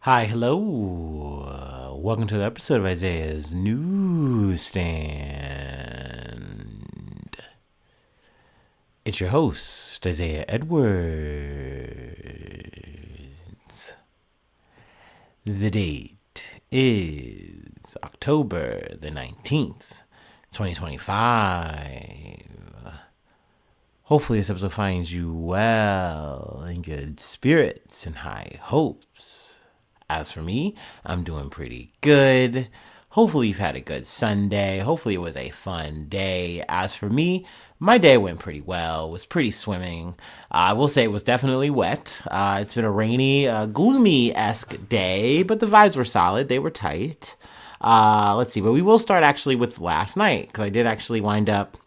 Hi, hello. Welcome to the episode of Isaiah's Newsstand. It's your host, Isaiah Edwards. The date is October the 19th, 2025. Hopefully this episode finds you well, in good spirits and high hopes. As for me, I'm doing pretty good. Hopefully you've had a good Sunday. Hopefully it was a fun day. As for me, my day went pretty well. It was pretty swimming. I will say it was definitely wet. It's been a rainy, gloomy-esque day, but the vibes were solid. They were tight. Let's see, but we will start actually with last night, because I did actually wind up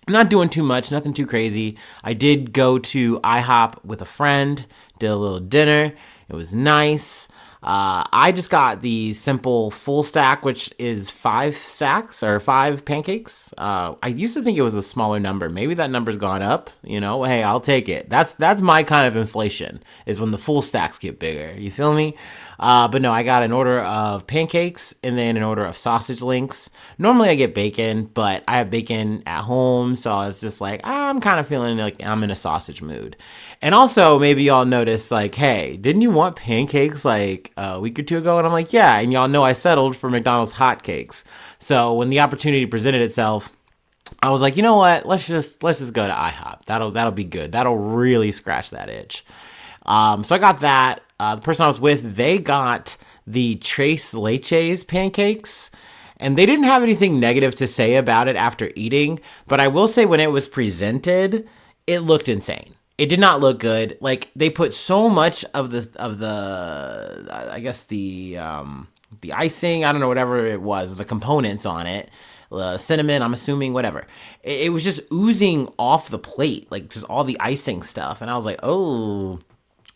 not doing too much, nothing too crazy. I did go to IHOP with a friend, did a little dinner. It was nice. I just got the simple full stack, which is 5 stacks or 5 pancakes. I used to think it was a smaller number. Maybe that number's gone up. Hey, I'll take it. That's my kind of inflation, is when the full stacks get bigger. You feel me? But no, I got an order of pancakes and then an order of sausage links. Normally I get bacon, but I have bacon at home, so I was just like, I'm kind of feeling like I'm in a sausage mood. And also, maybe y'all noticed, like, hey, didn't you want pancakes like a week or two ago? And I'm like, yeah. And y'all know I settled for McDonald's hotcakes. So when the opportunity presented itself, I was like, you know what? Let's just go to IHOP. That'll be good. That'll really scratch that itch. So I got that. The person I was with, they got the Tres Leches pancakes. And they didn't have anything negative to say about it after eating. But I will say when it was presented, it looked insane. It did not look good. Like, they put so much of the I guess the icing, I don't know, whatever it was, the components on it, cinnamon, I'm assuming, whatever. It was just oozing off the plate, like just all the icing stuff. And I was like, oh,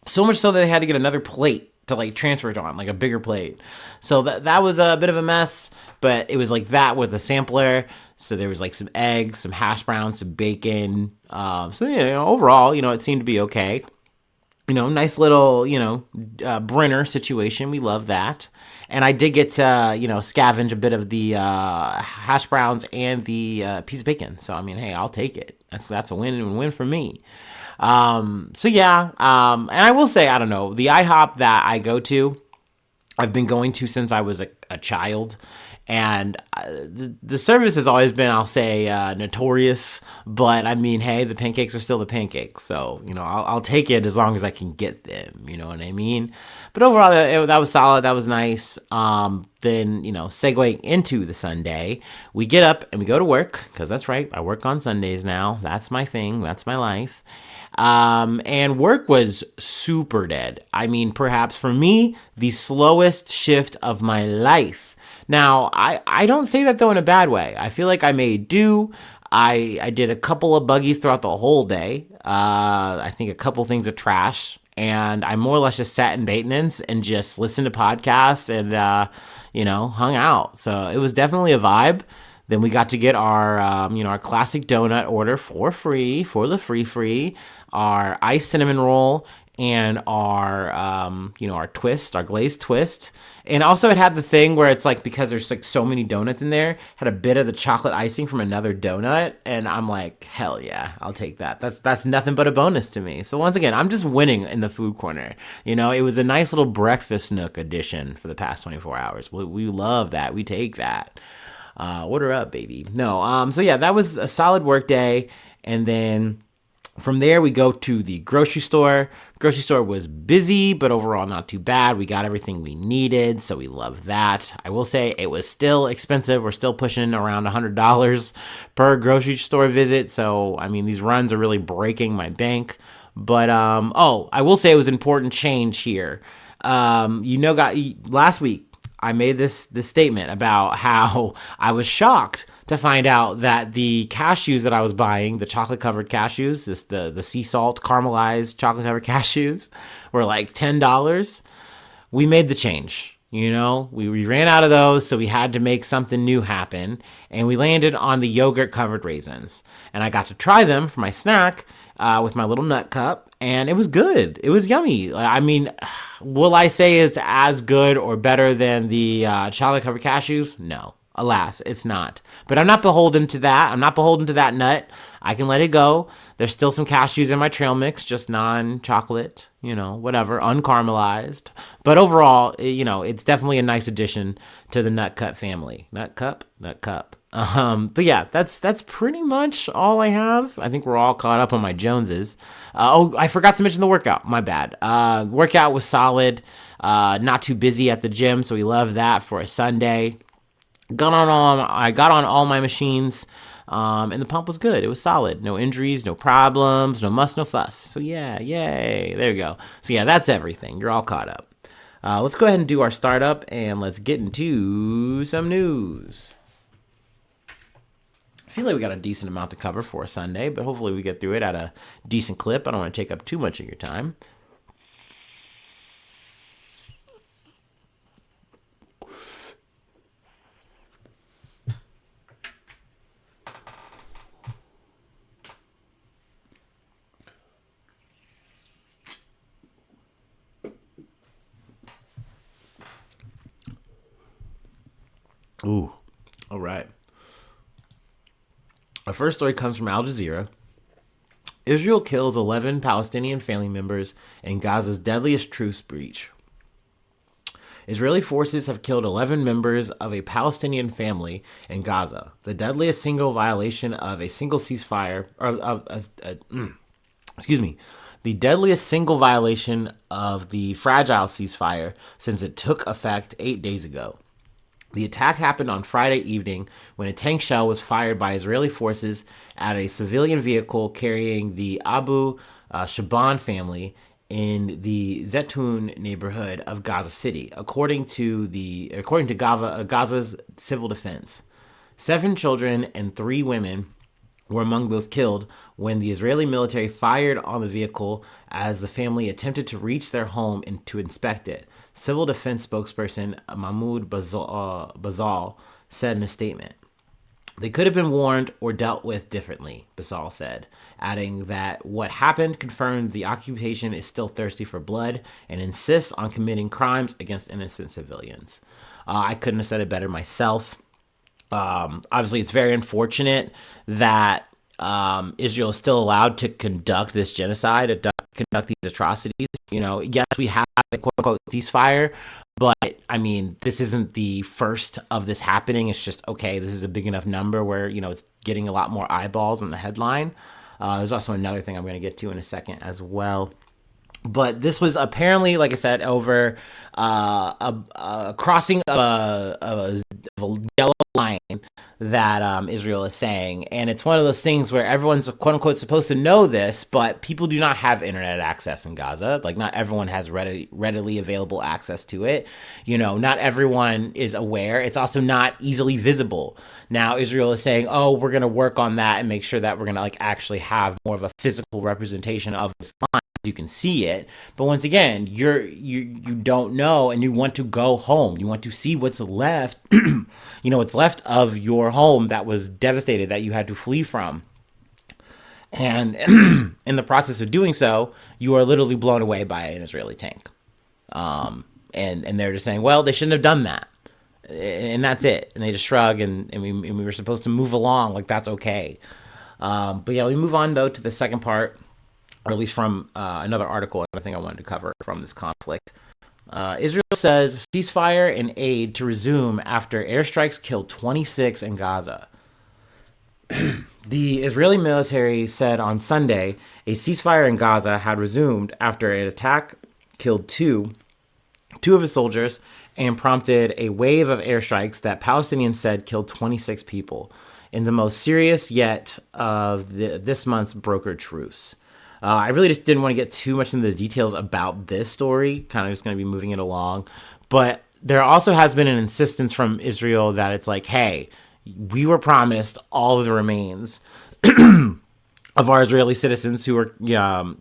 so much so that they had to get another plate to like transfer it on, like a bigger plate. So that was a bit of a mess, but it was like that with a sampler. So there was like some eggs, some hash browns, some bacon. Overall, it seemed to be okay. Nice little, Brenner situation. We love that. And I did get to, scavenge a bit of the hash browns and the piece of bacon. So, I mean, hey, I'll take it. That's a win for me. And I will say, I don't know, the IHOP that I go to, I've been going to since I was a child. And the service has always been, I'll say, notorious. But I mean, hey, the pancakes are still the pancakes. So, I'll take it as long as I can get them. You know what I mean? But overall, that was solid. That was nice. Then, segueing into the Sunday, we get up and we go to work. Because that's right. I work on Sundays now. That's my thing. That's my life. And work was super dead. I mean, perhaps for me, the slowest shift of my life. Now, I don't say that, though, in a bad way. I feel like I made do. I did a couple of buggies throughout the whole day. I think a couple things of trash. And I more or less just sat in maintenance and just listened to podcasts and, hung out. So it was definitely a vibe. Then we got to get our classic donut order for free, for the free, our iced cinnamon roll, and our twist, our glazed twist. And also it had the thing where it's like, because there's like so many donuts in there, had a bit of the chocolate icing from another donut. And I'm like, hell yeah, I'll take that. That's nothing but a bonus to me. So once again, I'm just winning in the food corner. It was a nice little breakfast nook addition for the past 24 hours. We love that. We take that. Order up, baby. No, so yeah, that was a solid work day. And then from there, we go to the grocery store. Grocery store was busy, but overall not too bad. We got everything we needed, so we love that. I will say it was still expensive. We're still pushing around $100 per grocery store visit. So, I mean, these runs are really breaking my bank. But, I will say it was an important change here. Last week, I made this statement about how I was shocked to find out that the cashews that I was buying, the chocolate-covered cashews, the sea salt caramelized chocolate-covered cashews, were like $10. We made the change. We ran out of those, so we had to make something new happen. And we landed on the yogurt covered raisins. And I got to try them for my snack with my little nut cup. And it was good. It was yummy. I mean, will I say it's as good or better than the chocolate covered cashews? No. Alas, it's not. But I'm not beholden to that. I'm not beholden to that nut. I can let it go. There's still some cashews in my trail mix, just non-chocolate, whatever, uncaramelized. But overall, it's definitely a nice addition to the nut cup family. Nut cup. But yeah, that's pretty much all I have. I think we're all caught up on my Joneses. I forgot to mention the workout. My bad. Workout was solid. Not too busy at the gym, so we love that for a Sunday. I got on all my machines, and the pump was good. It was solid. No injuries, no problems, no muss, no fuss. So yeah, yay. There you go. So yeah, that's everything. You're all caught up. Let's go ahead and do our startup, and let's get into some news. I feel like we got a decent amount to cover for a Sunday, but hopefully we get through it at a decent clip. I don't want to take up too much of your time. Ooh, all right. Our first story comes from Al Jazeera. Israel kills 11 Palestinian family members in Gaza's deadliest truce breach. Israeli forces have killed 11 members of a Palestinian family in Gaza, the deadliest single violation of a single ceasefire, the deadliest single violation of the fragile ceasefire since it took effect 8 days ago. The attack happened on Friday evening when a tank shell was fired by Israeli forces at a civilian vehicle carrying the Abu Shaban family in the Zetoun neighborhood of Gaza City, according to Gaza's civil defense. 7 children and 3 women were among those killed when the Israeli military fired on the vehicle as the family attempted to reach their home and to inspect it. Civil defense spokesperson Mahmoud Bazal said in a statement. They could have been warned or dealt with differently, Basal said, adding that what happened confirmed the occupation is still thirsty for blood and insists on committing crimes against innocent civilians. I couldn't have said it better myself. Obviously, it's very unfortunate that Israel is still allowed to conduct this genocide, conduct these atrocities. Yes, we have a quote-unquote ceasefire, but, I mean, this isn't the first of this happening. It's just, okay, this is a big enough number where, it's getting a lot more eyeballs on the headline. There's also another thing I'm going to get to in a second as well. But this was apparently, like I said, over a crossing of a yellow line that Israel is saying. And it's one of those things where everyone's, quote unquote, supposed to know this, but people do not have internet access in Gaza. Like, not everyone has readily available access to it. Not everyone is aware. It's also not easily visible. Now, Israel is saying, oh, we're going to work on that and make sure that we're going to actually have more of a physical representation of this line. You can see it, but once again, you don't know, and you want to go home. You want to see what's left, what's left of your home that was devastated, that you had to flee from. And in the process of doing so, you are literally blown away by an Israeli tank. And they're just saying, well, they shouldn't have done that, and that's it. And they just shrug, and we were supposed to move along like that's okay. But yeah, we move on though to the second part. Or at least from another article, I think I wanted to cover from this conflict. Israel says ceasefire and aid to resume after airstrikes killed 26 in Gaza. The Israeli military said on Sunday a ceasefire in Gaza had resumed after an attack killed two of its soldiers and prompted a wave of airstrikes that Palestinians said killed 26 people in the most serious yet of this month's brokered truce. I really just didn't want to get too much into the details about this story, kind of just going to be moving it along. But there also has been an insistence from Israel that it's like, hey, we were promised all of the remains of our Israeli citizens who were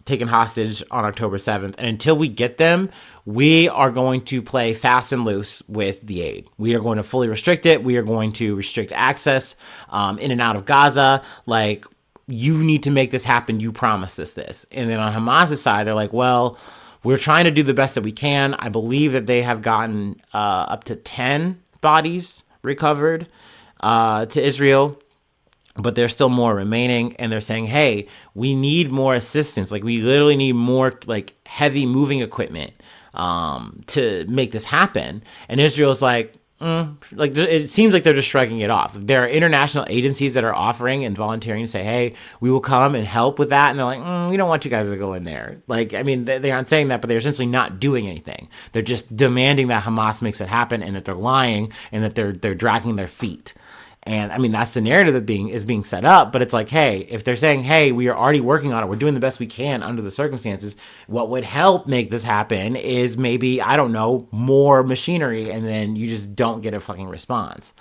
taken hostage on October 7th. And until we get them, we are going to play fast and loose with the aid. We are going to fully restrict it. We are going to restrict access in and out of Gaza. Like, you need to make this happen. You promised us this. And then on Hamas's side, they're like, well, we're trying to do the best that we can. I believe that they have gotten up to 10 bodies recovered to Israel, but there's still more remaining. And they're saying, hey, we need more assistance. Like, we literally need more like heavy moving equipment to make this happen. And Israel's like, like, it seems like they're just shrugging it off. There are international agencies that are offering and volunteering to say, hey, we will come and help with that. And they're like, we don't want you guys to go in there. Like, I mean, they aren't saying that, but they're essentially not doing anything. They're just demanding that Hamas makes it happen, and that they're lying, and that they're dragging their feet. And I mean, that's the narrative that is being set up. But it's like, hey, if they're saying, hey, we are already working on it, we're doing the best we can under the circumstances, what would help make this happen is maybe, I don't know, more machinery, and then you just don't get a fucking response.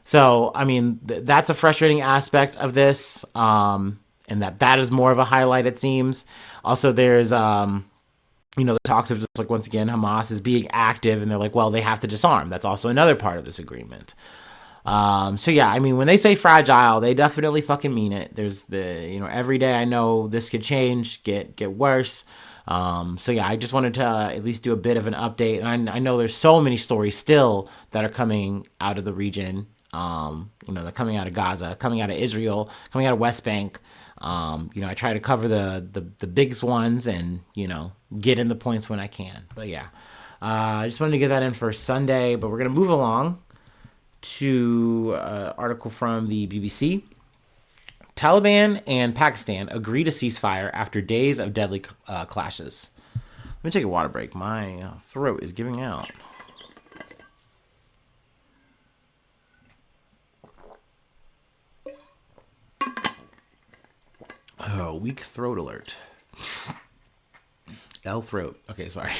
So, I mean, that's a frustrating aspect of this, and that is more of a highlight, it seems. Also, there's the talks of just like, once again, Hamas is being active, and they're like, well, they have to disarm. That's also another part of this agreement. So yeah, I mean, when they say fragile, they definitely fucking mean it. There's every day I know this could change, get worse. So yeah, I just wanted to at least do a bit of an update. And I know there's so many stories still that are coming out of the region. They're coming out of Gaza, coming out of Israel, coming out of West Bank. I try to cover the biggest ones and, get in the points when I can. But yeah, I just wanted to get that in for Sunday, but we're going to move along to an article from the BBC. Taliban and Pakistan agree to ceasefire after days of deadly clashes. Let me take a water break. My throat is giving out. Oh, weak throat alert. L throat. Okay, sorry.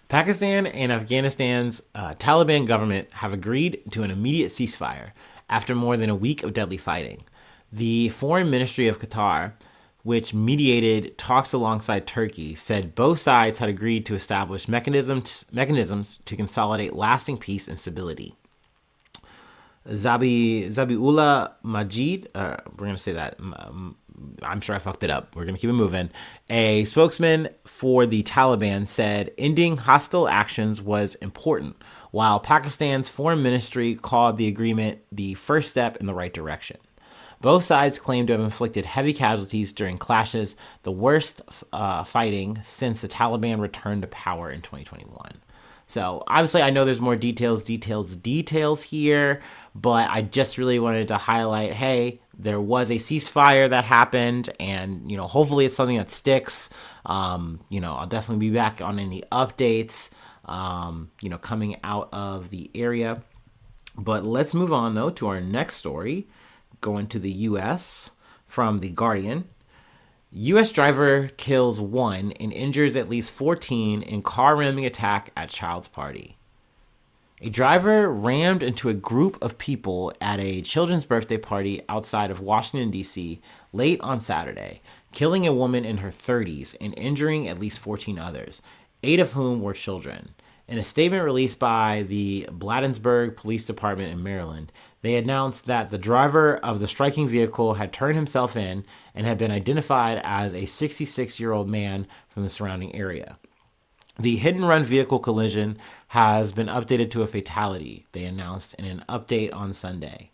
Pakistan and Afghanistan's Taliban government have agreed to an immediate ceasefire after more than a week of deadly fighting. The Foreign Ministry of Qatar, which mediated talks alongside Turkey, said both sides had agreed to establish mechanisms to consolidate lasting peace and stability. Zabiullah Majid, we're going to say that, I'm sure I fucked it up. We're going to keep it moving. A spokesman for the Taliban said ending hostile actions was important, while Pakistan's foreign ministry called the agreement the first step in the right direction. Both sides claim to have inflicted heavy casualties during clashes, the worst fighting since the Taliban returned to power in 2021. So obviously I know there's more details here, but I just really wanted to highlight, hey, there was a ceasefire that happened, and, hopefully it's something that sticks. I'll definitely be back on any updates, coming out of the area. But let's move on, though, to our next story, going to the U.S. from The Guardian. U.S. driver kills 1 and injures at least 14 in car ramming attack at child's party. A driver rammed into a group of people at a children's birthday party outside of Washington, D.C. late on Saturday, killing a woman in her 30s and injuring at least 14 others, 8 of whom were children. In a statement released by the Bladensburg Police Department in Maryland, they announced that the driver of the striking vehicle had turned himself in and had been identified as a 66-year-old man from the surrounding area. The hit-and-run vehicle collision has been updated to a fatality, they announced in an update on Sunday.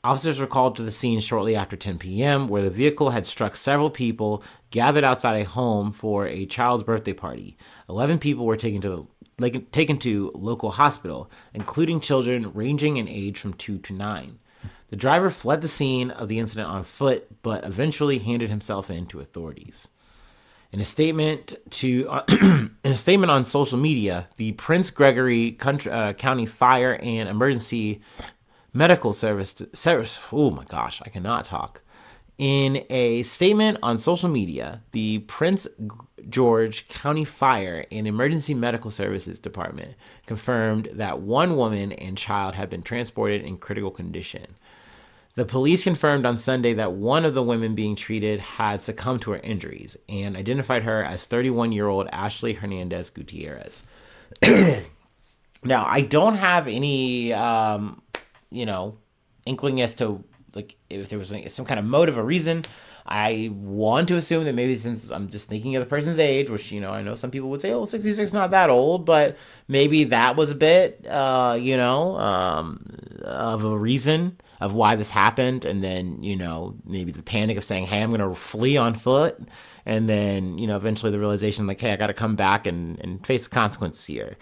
Officers were called to the scene shortly after 10 p.m., where the vehicle had struck several people gathered outside a home for a child's birthday party. 11 people were taken to local hospital, including children ranging in age from 2 to 9. The driver fled the scene of the incident on foot, but eventually handed himself in to authorities. In a statement on social media, the Prince Gregory County Fire and Emergency Medical Service. Oh my gosh, I cannot talk. In a statement on social media, the Prince George County Fire and Emergency Medical Services Department confirmed that 1 woman and child had been transported in critical condition. The police confirmed on Sunday that one of the women being treated had succumbed to her injuries and identified her as 31-year-old Ashley Hernandez Gutierrez. Now, I don't have any, inkling as to like if there was some kind of motive or reason. I want to assume that maybe since I'm just thinking of the person's age, which, I know some people would say, 66 is not that old, but maybe that was a bit, of a reason of why this happened. And then, maybe the panic of saying, hey, I'm going to flee on foot. And then, eventually the realization like, hey, I got to come back and face the consequences here.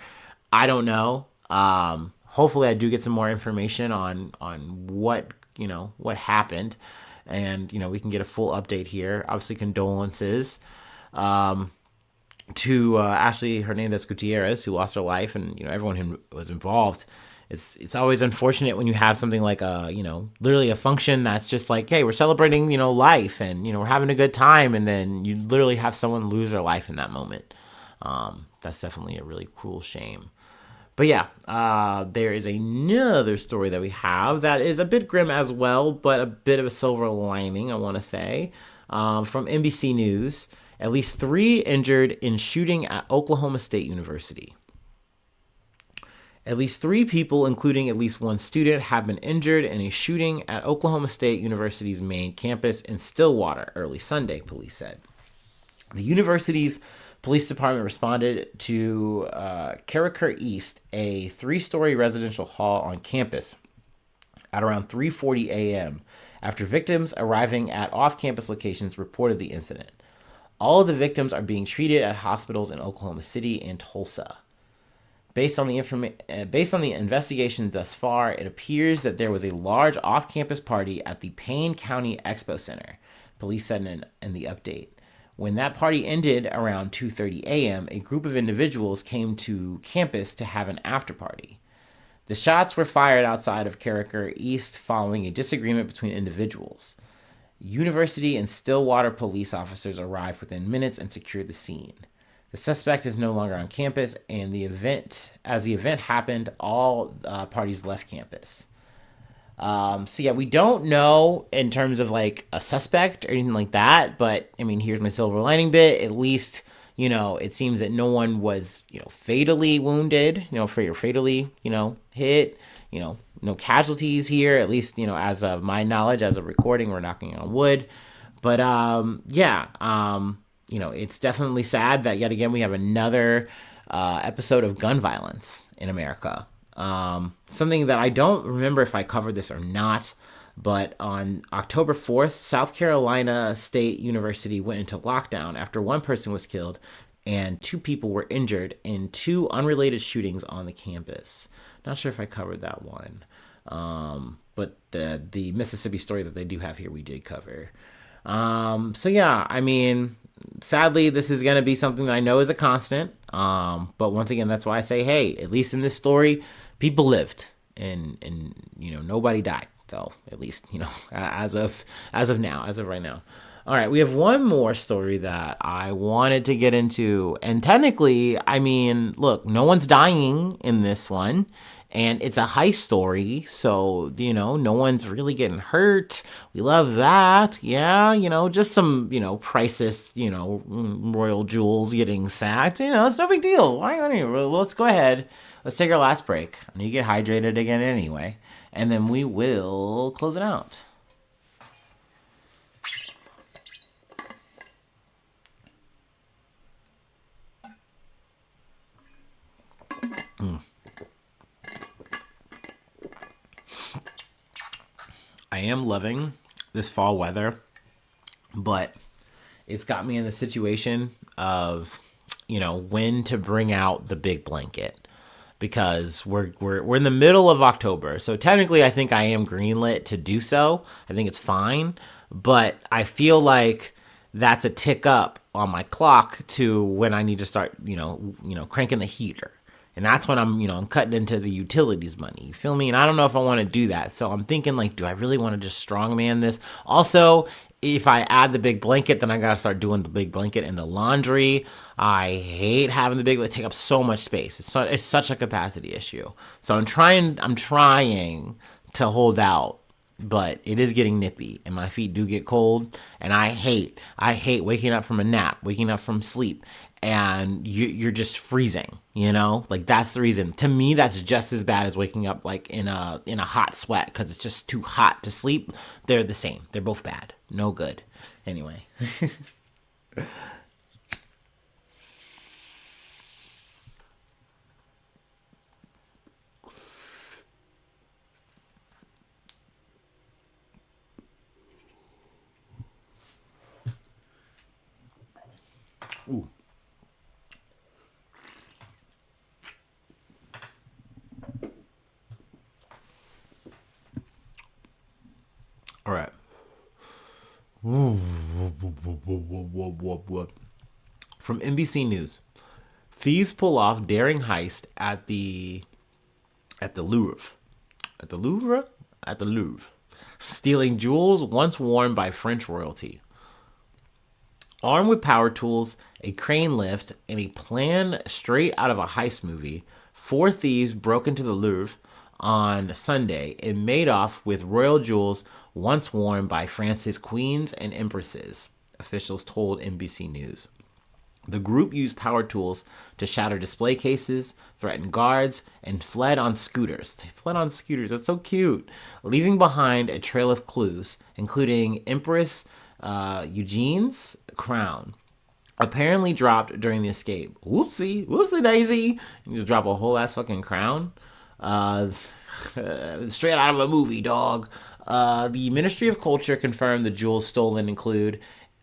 I don't know. Hopefully I do get some more information on what happened. And, we can get a full update here. Obviously, condolences to Ashley Hernandez Gutierrez, who lost her life, and, everyone who was involved. It's always unfortunate when you have something like literally a function that's just like, hey, we're celebrating, life, and, we're having a good time, and then you literally have someone lose their life in that moment. That's definitely a really cruel shame. But yeah, there is another story that we have that is a bit grim as well, but a bit of a silver lining, I want to say, from NBC News. At least 3 injured in shooting at Oklahoma State University. At least 3 people, including at least 1 student, have been injured in a shooting at Oklahoma State University's main campus in Stillwater early Sunday, police said. The university's police department responded to Carricker East, a 3-story residential hall on campus, at around 3:40 a.m. after victims arriving at off-campus locations reported the incident. All of the victims are being treated at hospitals in Oklahoma City and Tulsa. Based on the investigation thus far, it appears that there was a large off-campus party at the Payne County Expo Center, police said in the update. When that party ended around 2:30 a.m., a group of individuals came to campus to have an after-party. The shots were fired outside of Carricker East following a disagreement between individuals. University and Stillwater police officers arrived within minutes and secured the scene. The suspect is no longer on campus, and as the event happened, all parties left campus. So yeah, we don't know in terms of like a suspect or anything like that, but I mean, here's my silver lining bit. At least, it seems that no one was, fatally wounded, fatally, hit, no casualties here, at least, as of my knowledge, as of recording, we're knocking on wood. But, it's definitely sad that yet again, we have another, episode of gun violence in America. Something that I don't remember if I covered this or not, but on October 4th, South Carolina State University went into lockdown after 1 person was killed and 2 people were injured in 2 unrelated shootings on the campus. Not sure if I covered that one. But the Mississippi story that they do have here, we did cover. So yeah, I mean, sadly, this is going to be something that I know is a constant. But once again, that's why I say, hey, at least in this story, people lived and nobody died. So at least, as of right now. All right, we have one more story that I wanted to get into. And technically, I mean, look, no one's dying in this one. And it's a heist story, so, no one's really getting hurt. We love that. Yeah, just some, priceless, royal jewels getting sacked. It's no big deal. Let's go ahead. Let's take our last break. I need to get hydrated again anyway. And then we will close it out. I am loving this fall weather, but it's got me in the situation of, when to bring out the big blanket, because we're in the middle of October. So technically I think I am greenlit to do so. I think it's fine, but I feel like that's a tick up on my clock to when I need to start, cranking the heater. And that's when I'm cutting into the utilities money. You feel me? And I don't know if I want to do that. So I'm thinking, like, do I really want to just strongman this? Also, if I add the big blanket, then I got to start doing the big blanket in the laundry. I hate having the big blanket take up so much space. It's such a capacity issue. So I'm trying to hold out but it is getting nippy and my feet do get cold, and I hate waking up from a nap, waking up from sleep, and you're just freezing, like that's the reason. To me, that's just as bad as waking up like in a hot sweat because it's just too hot to sleep. They're the same. They're both bad. No good. Anyway. Ooh. All right. From NBC News, thieves pull off daring heist at the Louvre. At the Louvre? At the Louvre. Stealing jewels once worn by French royalty. Armed with power tools, a crane lift, and a plan straight out of a heist movie, four thieves broke into the Louvre on Sunday and made off with royal jewels once worn by France's queens and empresses, officials told NBC News. The group used power tools to shatter display cases, threaten guards, and fled on scooters. They fled on scooters. That's so cute. Leaving behind a trail of clues, including Empress Eugene's crown, apparently dropped during the escape. Whoopsie daisy. You just drop a whole ass fucking crown. Straight out of a movie, dog. The Ministry of Culture confirmed the jewels stolen include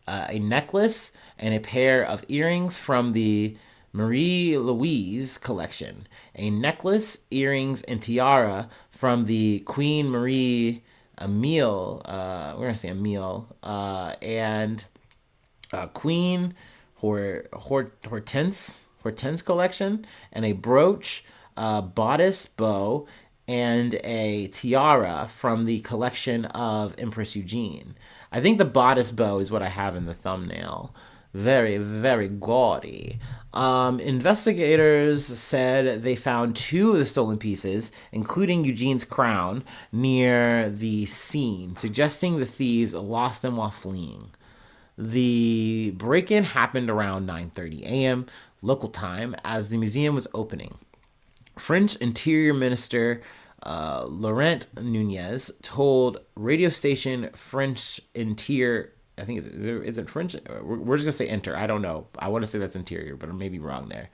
a necklace and a pair of earrings from the Marie Louise collection. A necklace, earrings, and tiara from the Queen Marie Emile, we're gonna say Emile, and Queen Hortense collection, and a brooch, bodice bow, and a tiara from the collection of Empress Eugene. I think the bodice bow is what I have in the thumbnail. Very, very gaudy. Investigators said they found two of the stolen pieces, including Eugene's crown, near the scene, suggesting the thieves lost them while fleeing. The break-in happened around 9:30 a.m. local time as the museum was opening. French Interior Minister Laurent Nunez told radio station French Interior, I think is it French? We're just gonna say Inter. I don't know. I want to say that's Interior, but I may be wrong there.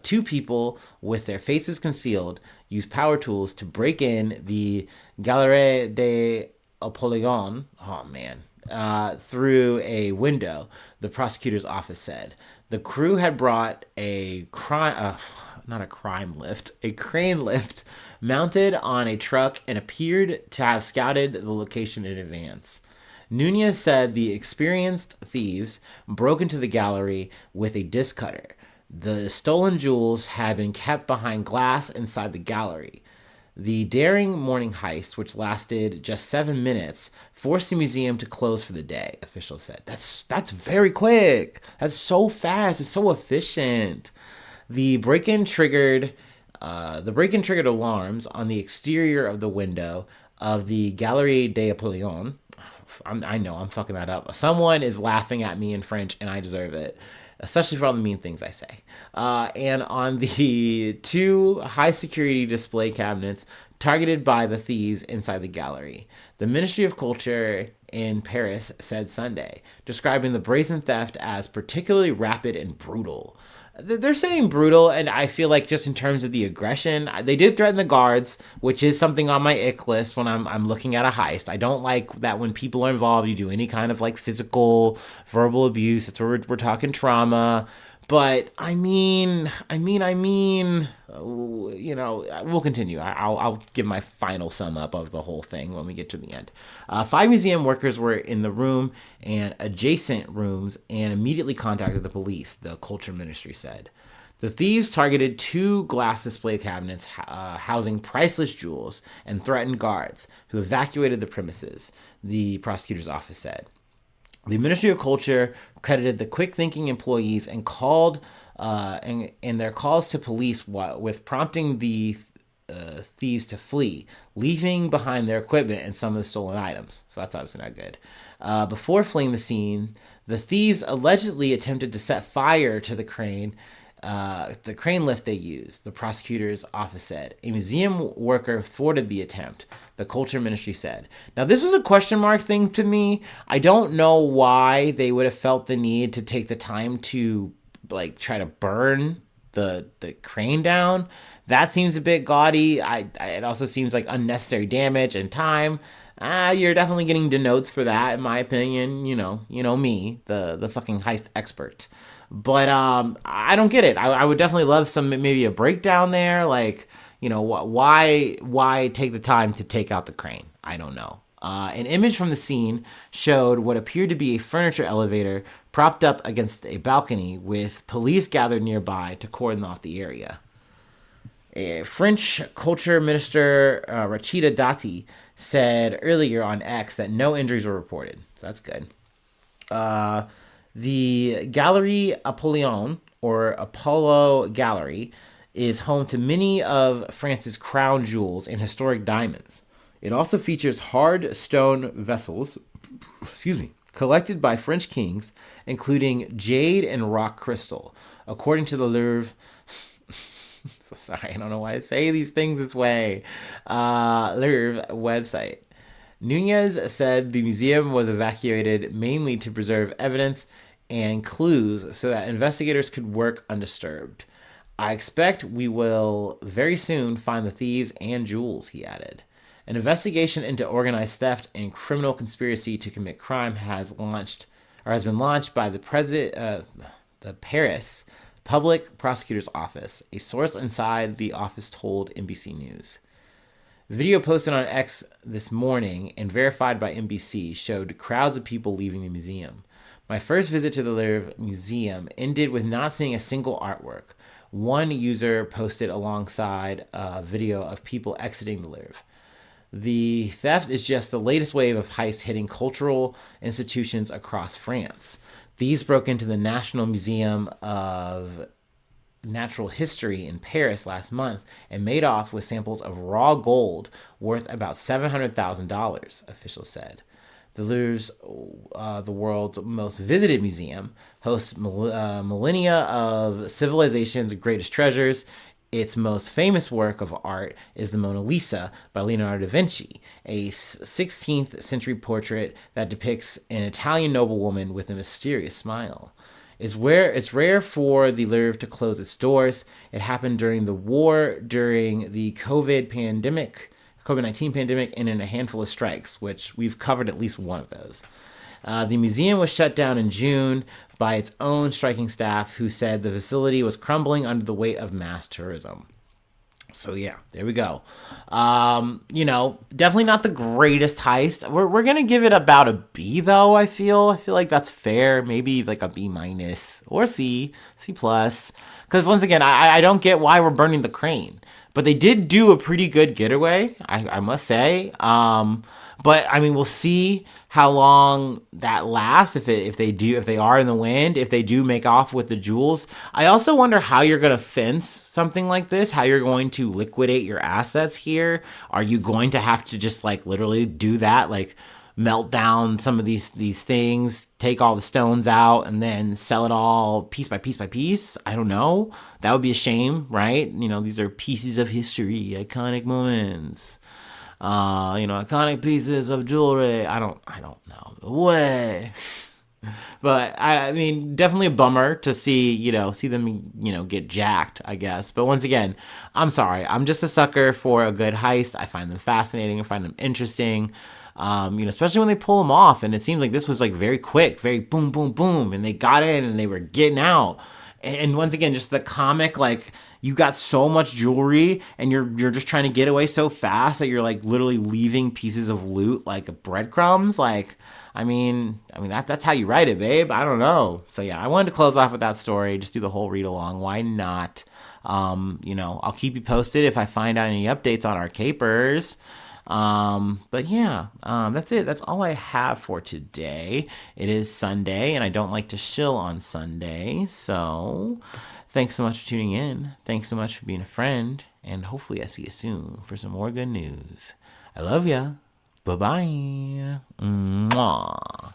Two people with their faces concealed used power tools to break in the Galerie des Apollons. Oh man. Through a window, the prosecutor's office said. The crew had brought a crane lift mounted on a truck and appeared to have scouted the location in advance. Nunez said the experienced thieves broke into the gallery with a disc cutter. The stolen jewels had been kept behind glass inside the gallery. The daring morning heist, which lasted just 7 minutes, forced the museum to close for the day, officials said. That's very quick. That's so fast. It's so efficient. The break-in triggered alarms on the exterior of the window of the Galerie des Apollons. I know I'm fucking that up. Someone is laughing at me in French, and I deserve it, especially for all the mean things I say. And on the two high-security display cabinets targeted by the thieves inside the gallery. The Ministry of Culture in Paris said Sunday, describing the brazen theft as particularly rapid and brutal. They're saying brutal, and I feel like just in terms of the aggression, they did threaten the guards, which is something on my ick list when I'm looking at a heist. I don't like that when people are involved, you do any kind of like physical, verbal abuse. That's where we're talking trauma. But I mean, we'll continue. I'll give my final sum up of the whole thing when we get to the end. 5 museum workers were in the room and adjacent rooms and immediately contacted the police, the culture ministry said. The thieves targeted 2 glass display cabinets housing priceless jewels and threatened guards who evacuated the premises, the prosecutor's office said. The Ministry of Culture credited the quick-thinking employees and called in their calls to police with prompting the thieves to flee, leaving behind their equipment and some of the stolen items. So that's obviously not good. Before fleeing the scene, the thieves allegedly attempted to set fire to the crane lift they used, the prosecutor's office said. A museum worker thwarted the attempt, the culture ministry said. Now, this was a question mark thing to me. I don't know why they would have felt the need to take the time to try to burn the crane down. That seems a bit gaudy. It also seems like unnecessary damage and time. You're definitely getting denotes for that, in my opinion. You know me, the fucking heist expert. But I don't get it. I would definitely love maybe a breakdown there. Why take the time to take out the crane? I don't know. An image from the scene showed what appeared to be a furniture elevator propped up against a balcony with police gathered nearby to cordon off the area. French culture minister Rachida Dati said earlier on X that no injuries were reported. So that's good. The Galerie Apollon, or Apollo Gallery, is home to many of France's crown jewels and historic diamonds. It also features hard stone vessels, collected by French kings, including jade and rock crystal. According to the Louvre, so sorry, I don't know why I say these things this way, Louvre website. Nunez said the museum was evacuated mainly to preserve evidence and clues so that investigators could work undisturbed. I expect we will very soon find the thieves and jewels, he added. An investigation into organized theft and criminal conspiracy to commit crime has been launched by the Paris Public Prosecutor's Office. A source inside the office told NBC News. Video posted on X this morning and verified by NBC showed crowds of people leaving the museum. My first visit to the Louvre Museum ended with not seeing a single artwork. One user posted alongside a video of people exiting the Louvre. The theft is just the latest wave of heists hitting cultural institutions across France. These broke into the National Museum of Natural History in Paris last month and made off with samples of raw gold worth about $700,000, officials said. The Louvre's, the world's most visited museum, hosts millennia of civilization's greatest treasures. Its most famous work of art is the Mona Lisa by Leonardo da Vinci, a 16th century portrait that depicts an Italian noblewoman with a mysterious smile. It's rare for the Louvre to close its doors. It happened during the war, during the COVID-19 pandemic, and in a handful of strikes, which we've covered at least one of those. The museum was shut down in June by its own striking staff, who said the facility was crumbling under the weight of mass tourism. So yeah, there we go. Definitely not the greatest heist. We're gonna give it about a B though. I feel like that's fair. Maybe like a B minus or C plus. Because once again, I don't get why we're burning the crane. But they did do a pretty good getaway, I must say. But I mean, we'll see how long that lasts. If they are in the wind, if they do make off with the jewels. I also wonder how you're going to fence something like this. How you're going to liquidate your assets here. Are you going to have to just literally do that? Melt down some of these things, take all the stones out, and then sell it all piece by piece by piece. I don't know. That would be a shame, right? These are pieces of history, iconic moments. Iconic pieces of jewelry. I don't know. Way. But I mean, definitely a bummer to see them, get jacked, I guess. But once again, I'm sorry. I'm just a sucker for a good heist. I find them fascinating. I find them interesting. Especially when they pull them off. And it seems like this was very quick, very boom, boom, boom. And they got in and they were getting out. And once again, just the comic, you got so much jewelry and you're just trying to get away so fast that you're literally leaving pieces of loot like breadcrumbs. That's how you write it, babe. I don't know. So yeah, I wanted to close off with that story. Just do the whole read along. Why not? I'll keep you posted if I find out any updates on our capers. But yeah, that's it. That's all I have for today. It is Sunday, and I don't like to shill on Sunday. So thanks so much for tuning in. Thanks so much for being a friend. And hopefully I see you soon for some more good news. I love ya. Bye-bye. Mwah.